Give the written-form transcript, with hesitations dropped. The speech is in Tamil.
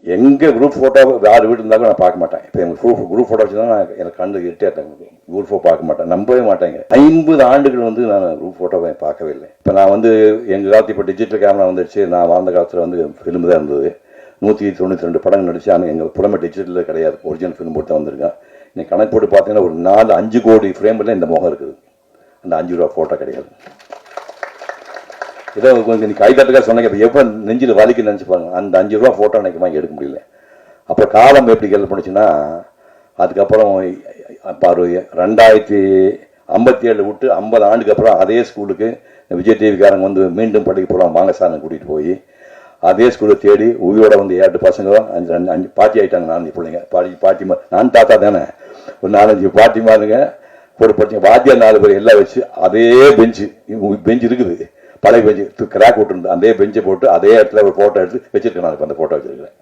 எங்கள் குரூப் ஃபோட்டோ யார் வீடு இருந்தாலும் நான் பார்க்க மாட்டேன். இப்போ எங்கள் குரூப் ஃபோட்டோ வச்சு தான் நான் எனக்கு கண்டு எட்டாட்டாங்க. குரூப் ஃபோட்டோ பார்க்க மாட்டேன், நம்பவே மாட்டேங்க. 50 ஆண்டுகள் வந்து நான் குரூப் ஃபோட்டோவை பார்க்கவே இல்லை. இப்போ நான் வந்து எங்கள் காலத்து இப்போ டிஜிட்டல் கேமரா வந்துடுச்சு. நான் வாழ்ந்த காலத்தில் வந்து ஃபிலிம் தான் இருந்தது. 192 படங்கள் நடிச்சு. ஆனால் எங்கள் புறமே டிஜிட்டலில் கிடையாது, ஒரிஜினல் ஃபிலிம் போட்டு தான் வந்திருக்கேன். நீங்கள் கணக்கு போட்டு பார்த்தீங்கன்னா ஒரு 4-5 கோடி ஃப்ரேமில் இந்த முகம் இருக்குது. அந்த 5 ரூபா ஃபோட்டோ கிடையாது. ஏதோ கொஞ்சம் நீ கைத்தட்டுக்காக சொன்னீங்க. இப்போ எப்போ நெஞ்சில் வலிக்கு நினச்சி பாருங்க. அந்த 5 ரூபா ஃபோட்டோ எனக்கு வாங்கி எடுக்க முடியல. அப்புறம் காலம் எப்படி கேள்வி பண்ணுச்சுன்னா, அதுக்கப்புறம் இப்போ 2057 விட்டு 50 ஆண்டுக்கு அப்புறம் அதே ஸ்கூலுக்கு விஜய் டிவிக்காரங்க வந்து மீண்டும் படிக்க போகிறோம் வாங்க சார்னு கூட்டிகிட்டு போய் அதே ஸ்கூலை தேடி உயிரோட வந்து 7 பசங்க 5 பாட்டி ஆகிட்டாங்க. 4 பிள்ளைங்க பாட்டிமா. நான் தாத்தா தானே, ஒரு 4-5 பாட்டிமாருங்க கூட படிச்சேன். வாத்தியார் 4 பேர் எல்லாம் வச்சு அதே பெஞ்சு இருக்குது, பழைய பெஞ்சு கிராக் விட்டுருந்து அதே பெஞ்சை போட்டு அதே இடத்துல ஒரு ஃபோட்டோ எடுத்து வச்சிருக்கேன். நான் இப்போ அந்த ஃபோட்டோ வச்சிருக்கிறேன்.